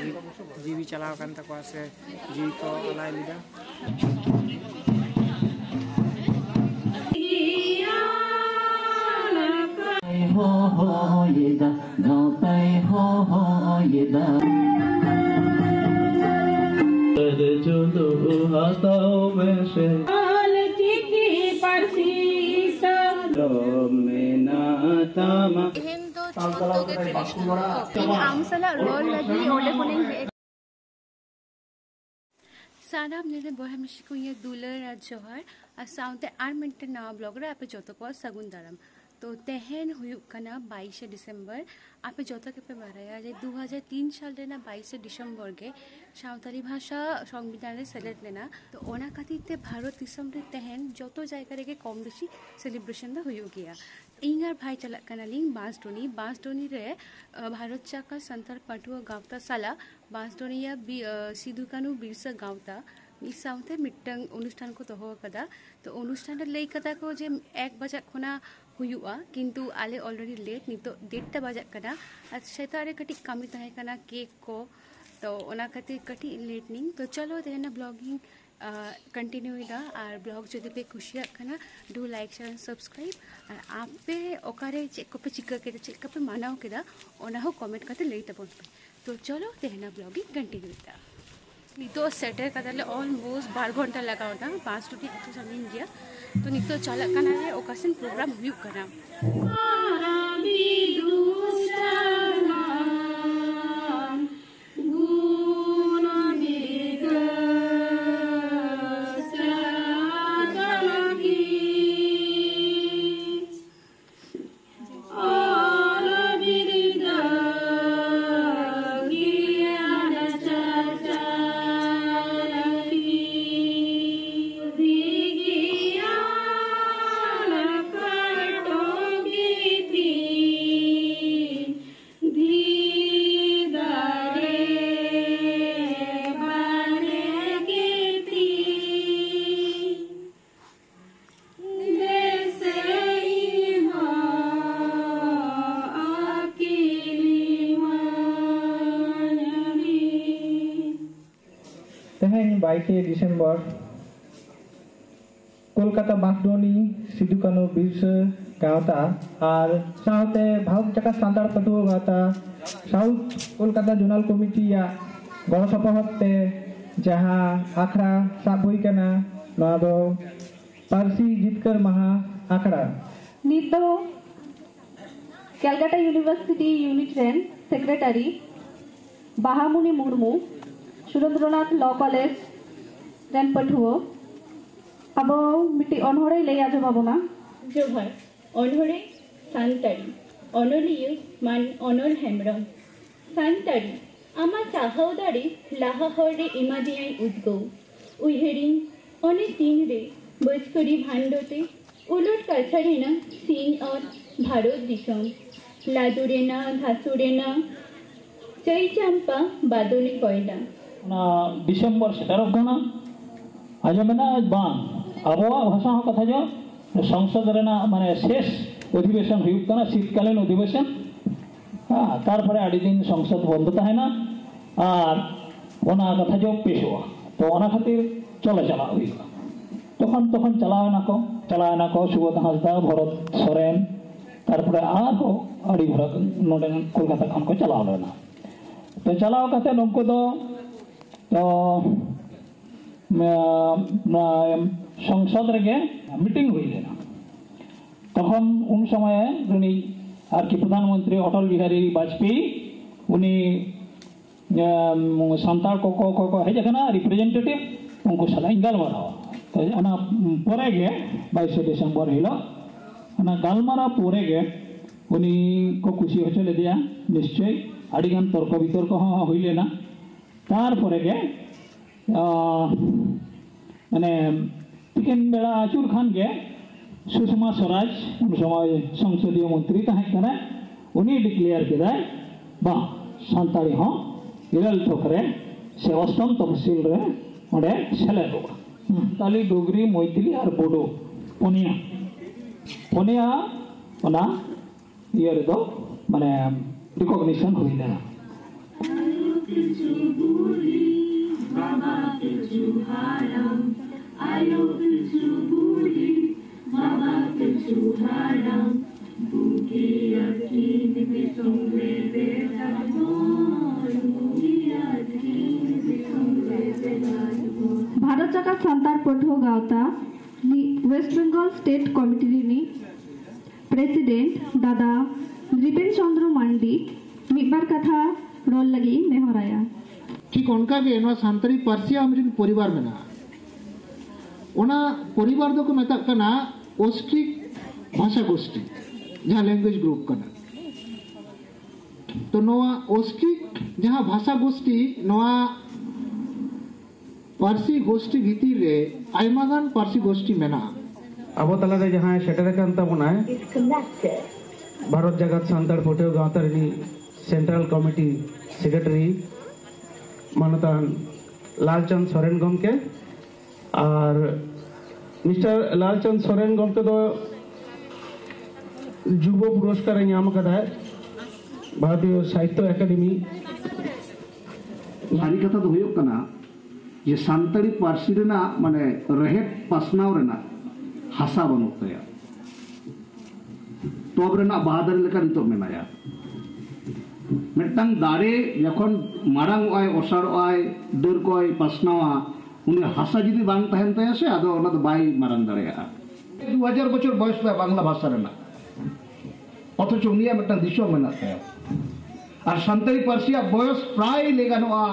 ᱞᱟᱹᱜᱤᱫ ᱡᱤᱣᱤ ᱪᱟᱞᱟᱣ ᱟᱠᱟᱱ ᱛᱟᱠᱚᱣᱟ ᱥᱮ ᱡᱤᱣᱤ ᱠᱚ ᱟᱞᱟᱭ ᱞᱮᱫᱟ। सानाब ने बहा मिशी को ये दुलर आज जोहर और साउंड आर मिनट नवा ब्लॉग रे आपे जोतो को सगुन दाराम तो तेहन हुयुक कना 22 दिसंबर आपे जोतो के पे बाराया जे 2003 साल रेना 22 दिसंबर के सावताली भाषा संविधान रे सेलेक्ट लेना तो ओना खातिर भारत दिसम रे तेहन जोतो जायगा रे के कम बेसी सेलिब्रेशन दा हुयुक गया इंगार भाई चला कनालिंग बांसडोनी रे भारत चाका संताल पाटुआ गावता साला बांसडोनिया सिधु कानू बिरसा गावता इस साउंड मिट्टंग अनुष्ठान को दोहो कदा तो अनुष्ठान लई कदा को जे 1 बजे खोना हुयुआ किंतु आले ऑलरेडी लेट नितो 1:30 बजे कना आ सेतारे कटी कामी तहे कना केक को तो ओना खातिर कटी लेट निंग तो चलो देना ब्लॉगिंग कंटिन्यू इदा और ब्लॉग जदि पे खुशिया कना do like share and subscribe और आप पे ओकारे चेक को पे चिका के चेक पे मानाओ केदा ओना हो कमेंट करते लेई तबन पे तो चलो देना ब्लॉगिंग कंटिन्यू इदा नितो सेटर कदाले ऑलमोस्ट 12 घंटा लगा होता 5 टू की समझ गया तो नितो चला कना रे ओकासन प्रोग्राम व्यू करा तेहन 22 दिसंबर कोलकाता बांसडोनी सिधु कानू बिरसा गावता और साउते भारत चाका संताल पाटुआ गावता साउथ कोलकाता जोनाल कमिटी या गण सभापति जहां आखड़ा साब हुई कना नवा दो पारसी जितकर महा आखड़ा नितो कैलकाटा यूनिवर्सिटी यूनिट रेन secretary Bahamuni Murmu Surendranath law college रेन पठुओ अब मिट्टी अनहरे ले आजो बाबना जोहार अनहरे सानतारी अनलियो मान अनल हेमरम सानतारी आमा चाहाव दारे लाहा हरे इमादियाई उद्गौ उइहेरिंग अने तीन रे बजकरी भांडोते उलट काछारेना चीन और भारत दिसम लादुरेना धासुरेना चई चांपा बादोनी कोयला डिसेम्बर सेटारोग कना आजमेना बांग आबोआ भाषा हो कथा जो संसद रेना माने शेष अधिवेशन हुयुक कना शीतकालीन अधिवेशन तारपरे आड़ी दिन संसद बंद तहेना और ओना कथा जो पेशवा तो ओना खातिर चले चला हुयुका तखन तखन चलावना को सुबोध हांसदा भरत सोरेन तारपरे आरो आड़ी भरा नोडे कोलकाता खान को चलाव लेना तो चलाव कते नोको दो तो संसद रेगे मीटिंग हुई लेना तखन उन समय उनी आर की प्रधानमंत्री अटल बिहारी वाजपेयी उनी सांताल को हेजना रिप्रेजेंटेटिव उनको सलाह गालमाराव तो अना परे गे 22 दिसंबर हिलो अना गालमारा परे गे उनी को खुशी हो चले दिया निश्चय आड़ीगान तर्क वितर्क हुई लेना तार परे गे माने तिकेन बेड़ा आचुर खान के सुषमा स्वराज उन समय संसदीय मंत्री तहकना उनी डिक्लेयर किदा बा सांताली हो इरल थोकरे सेवास्तम तहसील रे ओडे सेलेदोगा ताली डोगरी मैथिली और बोडो पोनिया माने रिकॉग्निशन हुई लेना भारत जाकात सांतार पठुआ गावता West Bengal state committee rini president दादा दीपेन चंद्र मांडी मिबार कथा रोल लगी नेहराया ठीक उनका के नवा सांतारी पार्सी आमरिन परिवार मेना ओना परिवार दो को मेता कना ओस्ट्रिक भाषा गोष्ठी जहाँ लैंग्वेज ग्रुप कना तो नवा ओस्ट्रिक जहाँ भाषा गोष्ठी नवा पार्सी गोष्ठी भीतर रे आयमागान पार्सी गोष्ठी मेना अब तलारे जहाँ सेटर कान ताबोना भारत जगत सांतार पठुआ गावता rini सेंट्रल कमिटी सेक्रेटरी मानतान लालचंद सोरेन गमके और मिस्टर लालचंद सोरेन गमके दो युवा पुरस्कार नाम कदा भारतीय साहित्य अकादमी सारी कथा तो हुयुग कना जे सान्ताड़ी पार्सी रेना माने रहेट पासनाव रेना हासा बानुग ताया तब रेना बाहादारी लेका नितोग मेनाया मिदटांग दारे जखन मारांग आय ओसार आय दर कोय पासनावा उनी हासा जुदी बांग तहेन ताया से आदो ओना दो बाय मारांग दाड़ेया 2000 बछर बयस ताया बांगला भाषा रेना अथच उनिया मिदटांग दिसो मेना ताया और सान्ताड़ी पार्सिया बयस प्राय लेगानोआ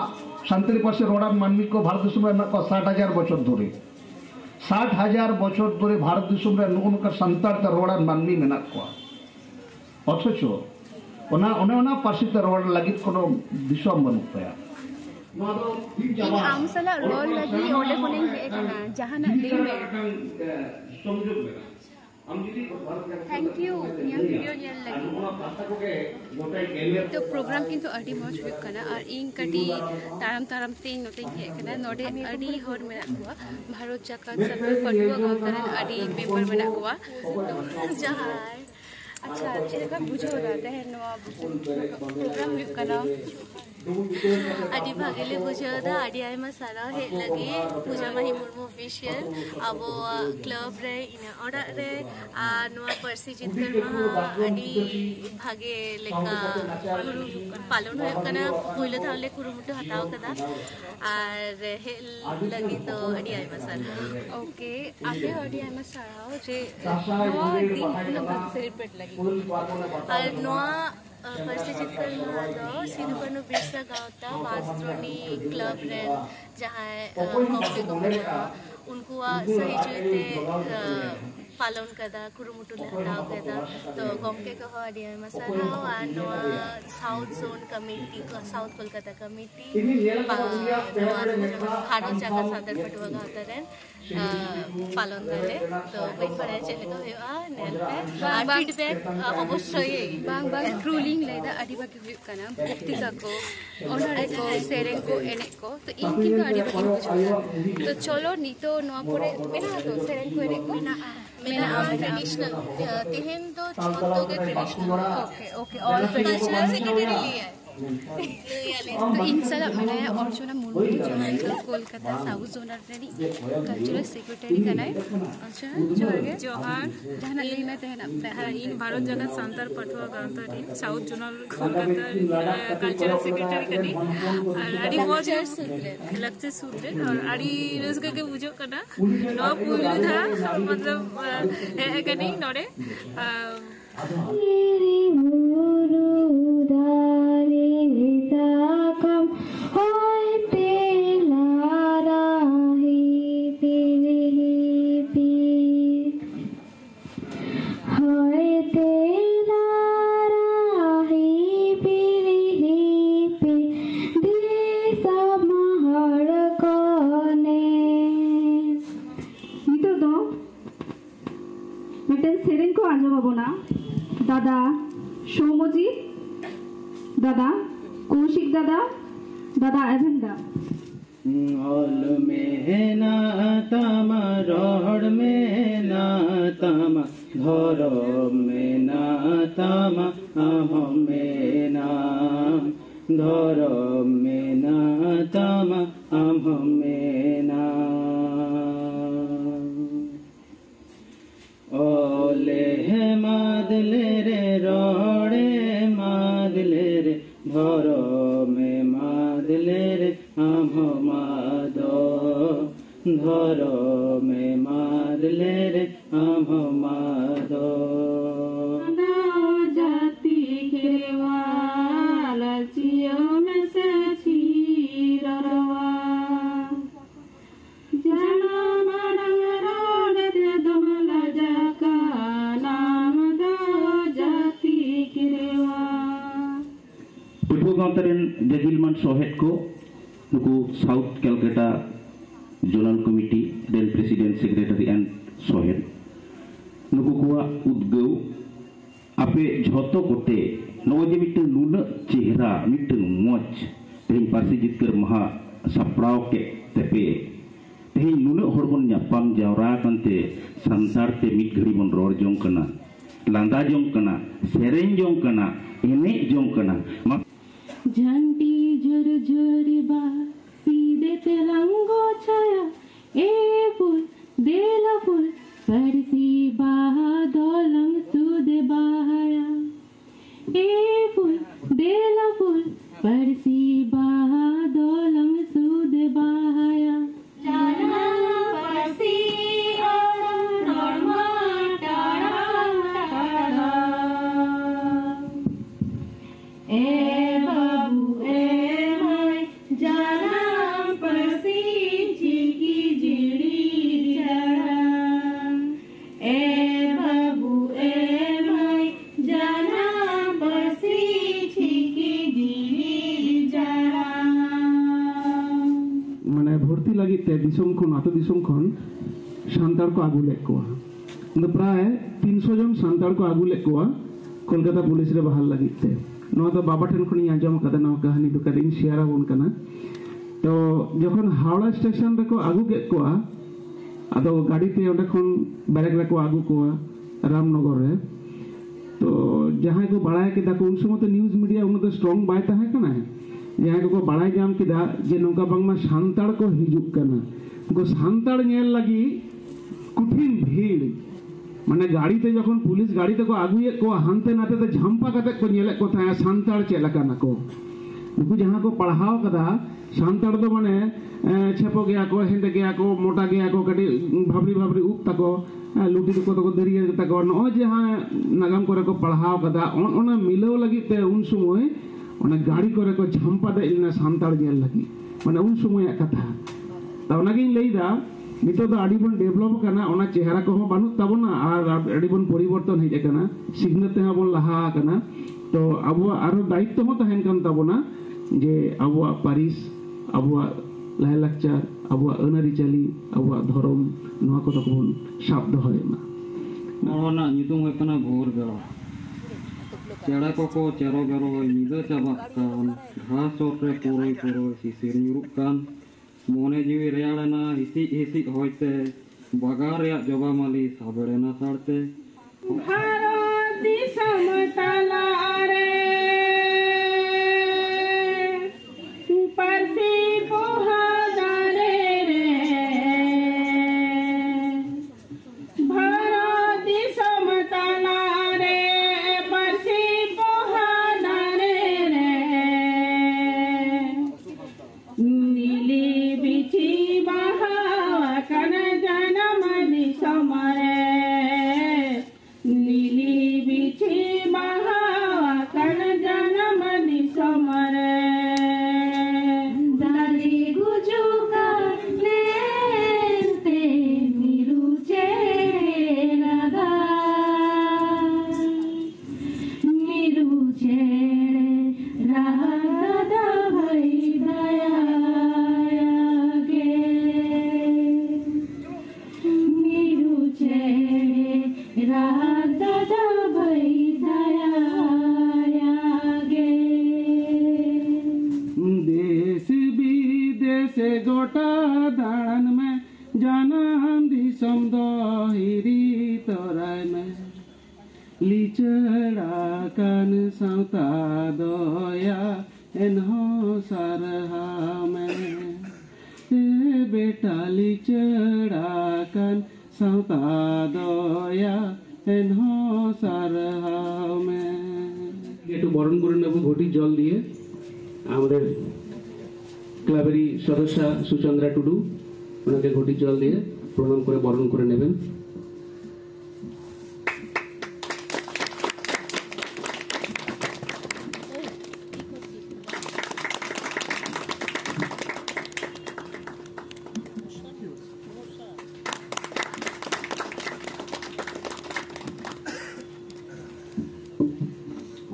सान्ताड़ी पार्सी रोडान मानमी को भारत देश में 60,000 बछर धरे 60,000 बछर धरे भारत देश में नुका सान्ताड़ रोडान मानमी मेना को अथच ओना पार्सी रोड लगी कोनो दिसम बनुक ताया इन आम सला रोल लगी ओले कोने हेकना जहाना लेमे थैंक यू निया वीडियो नेल लगी तो प्रोग्राम किंतु अडी मौज हुई कना और इन कटी तारम ते नोते हेकना नोडे अडी होर मेना हुआ भारत जाकात सांतार पठुआ गावता अडी मेंबर मेना हुआ जहां अच्छा चेका बुझो रहता है नवा प्रोग्राम हुई कना अडी भागेले बुझादा अडी आयमा सारा हे लगे पूजा माही मुर्मू ऑफिशियल अब क्लब रे इना ओडा रे आ नवा पर्सी जितकर महा अडी भागे लेका पालन हो कना होइले थाले कुरुमुटु हटाव कदा और हे लगी तो अडी आयमा सारा ओके आपे अडी आयमा सारा जे नवा दिन नवा सेलिब्रेट लगी और नवा पर्सी जितकर महादो सिनुकनु बिरसा गावता वास्त्रोनी क्लब रे जहाँ कॉम्पे को उनको सही जुते पालन कदा कुरुमुटु ले हटाव कदा तो गमके को अडी आयमा सारा और नवा साउथ जोन कमिटी को साउथ कोलकाता कमिटी भारत जाकात सांतार पठुआ गावता रे पालन करे तो वही पड़े चले तो हुआ नेल पे फीडबैक अवश्य बांग बांग क्रूलिंग लेदा अडी बाकी हुई कना भक्तिका को ओनरे को सेरेंग को एने को तो इनकी तो अडी बाकी बुझा तो चलो नी तो नवा पड़े मेना तो सेरेंग को एने को मेना ट्रेडिशनल तिहेन तो छोटो के traditional okay all traditional secretary लिए तो इन साल मेरा अर्चना मुर्मू जो है Kolkata south genre ready cultural secretary कना है अच्छा जोहार जहाना लेई में तहना इन भारत जाकात सांतार पठुआ गावता री south zonal Kolkata cultural secretary कनी और आडी मौज लगते सूत्रे और आडी रसका के बुझो कना नो पुलु था मतलब है कनी नोडे दादा सौमजी दादा कौशिक दादा दादा एवेंदा ऑल में ना तम रोड में ना तम घर में ना तम आम में नाम धर में tama amhamena ole madle re rode madle re dharo me madle re amhamado dharo me madle re amhamado जजिलमान सोहेद को नुकु साउथ कैलकाटा जोनल कमिटी रेल प्रेसिडेंट सेक्रेटरी एंड सोहेद नुकु कुआ उद्गव आपे झोतो कोते नोजे मिट्टन नुन चेहरा मिट्टन मोच तेहिं पार्सी जितकर महा सप्राव के तेपे तेहिं नुन हरबन न्यापाम जावरा कंते संसार ते मिट घड़ी बन रोड जों कना लांदा जों कना सेरें जों कना एने जों कना झंटी झुर झुरी बा सीधे तेलंगो छाया ए फुल देला फुल परसी बाहा दोलंग सुदे बाहाया ए फुल देला फुल परसी बाहा दोलंग सुदे बाहाया जाना परसी नॉर्मा टाड़ा टाड़ा ए सान्ताड़ को आगू ले प्राय 300 जन सान्ताड़ को आगू ले कोलकाता पुलिस रे बहाल लगिते तो बाबा ठेन खन आंजम कदा नवा कहानी तो कदिन शेयर आबन कना तो जखन हावड़ा स्टेशन रे को आगू के आदो गाड़ी ते ओंडे खन बैरेक रे को आगू रामनगर रे तो जहां को बड़ाय के दाको उन समय तो न्यूज़ मीडिया उन तो स्ट्रांग बाय ताहे कना जहां को बड़ाय जाम किदा जे नोका बांगमा सान्ताड़ को हिजुक कना को सान्ताड़ नेल लगी कठिन भीड़ माने गाड़ी ते जखन पुलिस गाड़ी ते को आगुए को हानते नाते ते झंपा कते को नेले को था सान्ताड़ चेलका ना को उनको जहां को पढ़ाओ कदा सान्ताड़ तो माने छेपो गया को हेंदे गया को मोटा गया को कटी भाबरी भाबरी उप तको लुटी को तो दरिया तको न जहां नागाम करे को पढ़ाओ कदा ओना मिलो लगी ते उन समय ओना गाड़ी करे को झंपा दे इना सान्ताड़ नेल लगी माने उन समय कथा तवनागिन लेदा नितो तो आडिबन डेवलप करना ओना चेहरा को बानु तबना आर आडिबन परिवर्तन हेज करना सिग्नत ते बन लहा करना तो अब आरो दायित्व हो तहन कान तबना जे अब पारिस अब लाय लाक्चार अब अनारी चाली अब धर्म नवा को तबन शब्द होयना नोना नितुम होय कना भोर बेला चेड़ा को चेरो बेरो निदा चाबा कान घास ओरे पुरोय पुरोय सिसिर युरुक कान मोने जीवी रेयाड़ना हिसी हिसी होइते बगार या जबा माली साबड़ेना साड़ते भारत दिसम तलारे परसी पोहादारे रे भारत दिसम तलारे परसी पोहादारे रे नीली बिछी बहा कन जनम दिसमरे नीली बिछी बहा कन जनम दिसमरे दादी गुजुका लेते मिरुचे लगा मिरुचे रहा दादा भाई दया देश विदेश गोटा दाड़न में जानम दिसम दहिरी तराय में लिचड़ा कान सावता दया एनहो सारहा में टाली चढ़ाkan सावता दया एनहो सारहाव में একটু বরণ করে নেব ঘটি জল দিয়ে আমাদের ক্লাবেরই সদস্য সুচন্দ্রা টুডু ওনাকে ঘটি জল দিয়ে প্রণাম করে বরণ করে নেবেন।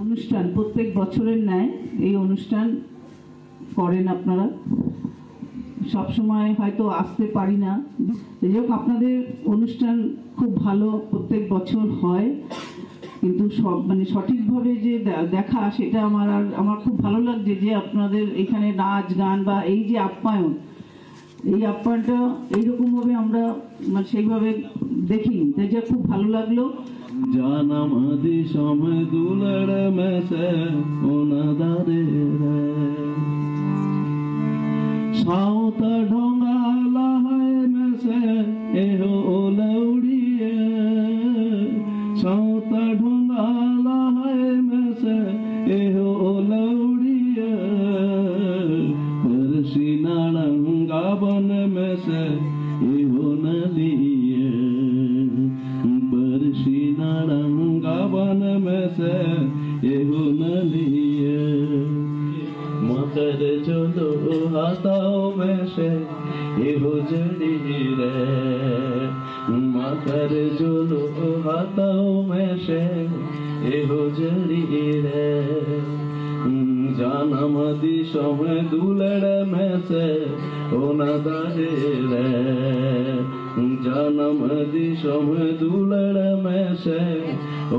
অনুষ্ঠান প্রত্যেক বছরের ন্যায় এই অনুষ্ঠান করেন আপনারা, সব সময় হয়তো আসতে পারি না, যাই হোক আপনাদের অনুষ্ঠান খুব ভালো প্রত্যেক বছর হয়, কিন্তু সব মানে সঠিকভাবে যে দেখা সেটা আমার খুব ভালো লাগছে যে আপনাদের এখানে নাচ গান বা এই যে আপ্যায়ন, এই আপ্যায়নটা এইরকমভাবে আমরা মানে সেইভাবে দেখিনি, তাই যে খুব ভালো লাগলো। जानम आदि समय दुलड़ में से ओनादारे साउता ढोंगा लहाय में से एहो ओलौड़िए साउता ढोंगा लहाय में से एहो ओलौड़िए परसी नारंगा बन में से एहो नलिए परसी नारंगा बन में से एहो नलिए मकर चलो हाथों में से एहो जड़ी रे मकर चलो हाथों में से एहो जड़ी रे जानम दी समय दुलड़ में से ओनादारे रे जानम दी समय दुलड़ में से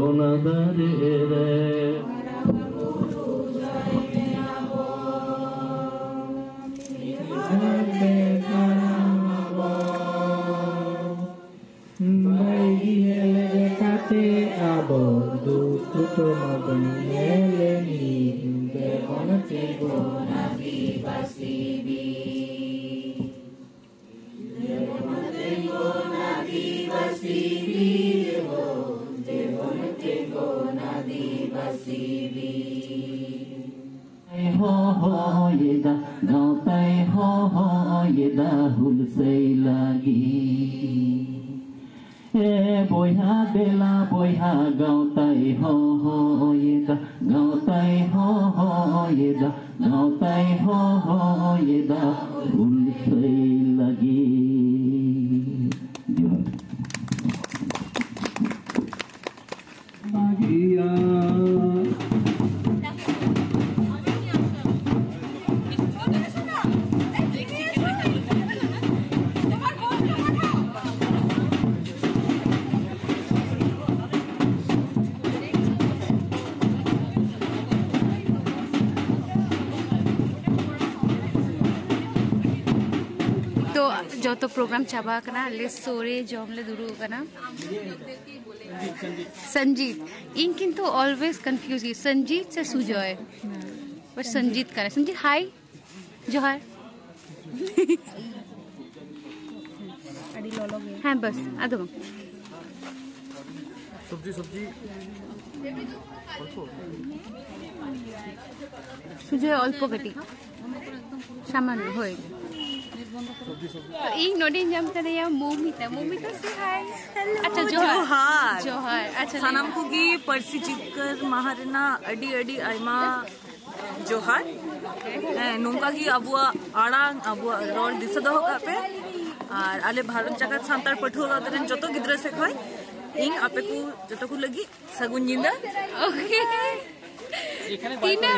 ओनादारे रे abo du tuto mabele ni de onate bona viva sibi de onate bona viva sibi de onate bona viva sibi ho ho ye da gaun tai ho ye da hul sei lagi ए बोया बेला बोया गाउँदै हो ये दा गाउँदै हो ये दा गाउँदै हो ये दा उल्सै लागि मागिया जो तो प्रोग्राम चाबा कना ले सोरे जॉम ले दुरु कना संजीत इन किंतु ऑलवेज कंफ्यूज की संजीत से सुजय पर संजीत कना संजीत हाय जोहार अड़ी लोलोगे हां बस आदो सब्जी सुजय अल्प गटी सामान्य होय इन नोडिन जम करे या मोमिता से हाय अच्छा जोहार अच्छा सानाम कुगी परसी चिकर महारना अडी अडी आयमा जोहार नोंका की अबुआ आड़ांग अबुआ रोड दिसा दो कापे और आले भारत जगत सांतार पठुआ गादरेन जतो गिद्रा से खय इन आपे को जतो को लगी सगुन जिंदा ओके तीना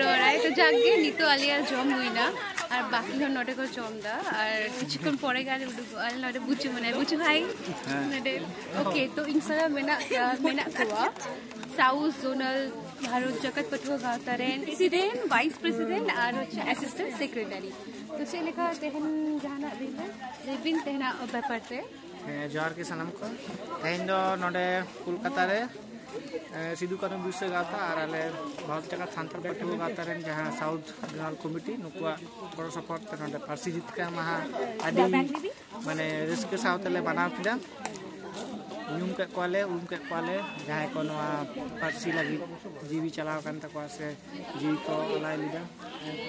रोराय तो जागे नितो आलिया जम हुइना और बाकी हन नटे को चमदा और किछुकन परे गाले आल नटे बुचु मने बुचु हाय नटे ओके तो इंशाल्लाह मेना कोआ साउथ जोनल भारत जगत पठुआ गावतारेन प्रेसिडेंट वाइस प्रेसिडेंट और असिस्टेंट सेक्रेटरी तो से लेखा तेहन जहाना रेबिन तेहना बेपारते जोहार के सनम को तेहन दो नोडे कोलकाता रे सिदू कानू बिरसा गावता और आले भारत जगत सान्ताल पटुआ गावता रेन जहां साउथ जोनाल कमिटी नुकुआ गड़ो सपोर्ट ते नोंडे पार्सी जितका महा आदि माने रिस्क साउथले बनाव किदा ᱧᱩᱢ ᱠᱮᱫ ᱠᱚᱣᱟᱞᱮ ᱩᱢ ᱠᱮᱫ ᱠᱚᱣᱟᱞᱮ ᱡᱟᱦᱟᱸᱭ ᱠᱚ ᱱᱚᱣᱟ ᱯᱟᱹᱨᱥᱤ ᱞᱟᱹᱜᱤᱫ ᱡᱤᱣᱤ ᱪᱟᱞᱟᱣ ᱟᱠᱟᱱ ᱛᱟᱠᱚᱣᱟ ᱥᱮ ᱡᱤᱣᱤ ᱠᱚ ᱟᱞᱟᱭ ᱞᱮᱫᱟ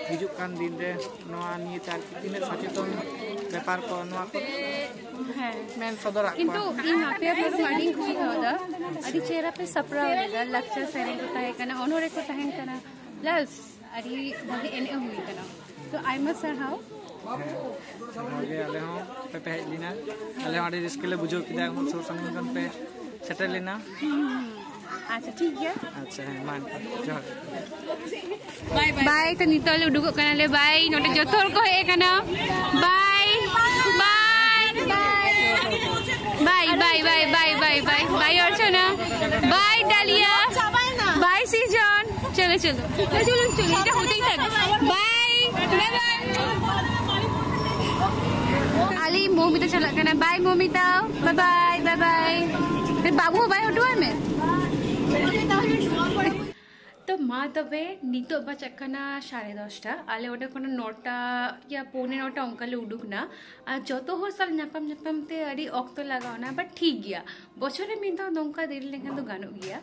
ᱦᱤᱡᱩᱜ ᱠᱟᱱ ᱫᱤᱱ ᱨᱮ ᱱᱚᱣᱟ ᱱᱤᱭᱟᱹ ᱛᱮ ᱛᱤᱱᱟᱹᱜ ᱥᱚᱪᱮᱛᱚᱱ ᱵᱮᱯᱟর ᱠᱚ ᱱᱚᱣᱟ ᱠᱚ ᱢᱮᱱ ᱥᱚᱫᱚᱨᱟᱜ ᱠᱚᱣᱟ किंतु इन आपे पर माडी खुशी होदा अडी चेहरा पे सपरा लेदा लक्ष्य सेरेंग को ताहे कना ओनोरे को ताहे कना प्लस अडी भागे एने हुई कना तो आई मस्ट से हाउ आगे आले हो पे हेज लिना आले आडी रिस्क ले बुझो किदा सो संगठन पे सेटल लेना अच्छा ठीक है अच्छा मान जोहार बाय बाय तो नितल उडुक कना ले बाय नोटे जोथोर को हे कना bye bye bye bye bye bye bye bye bye Archana bye Dalia bye सीजन चलो चलो चलो चलो এটা হতেই থাকবে bye bye bye Ali Mamita চলা কানা bye Mamita bye bye bye bye বাবু বাই হটুয়ার মে तो मा तबे नितो बचकना 10:30 आले ओडे कोना 9टा या 9:45 अंकले उडुक ना आ जतो हो साल नापम ते अडी ऑक्तो लगावना बट ठीक गया बछरे मिंदा नोंका देर लेखन तो गानो गया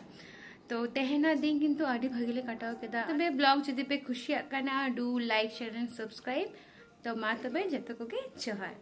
तो तेहना दिन किंतु अडी भगिले काटाव केदा तबे ब्लॉग जदि पे खुशी आकना do like share and subscribe तो मा तबे जतो को के जोहार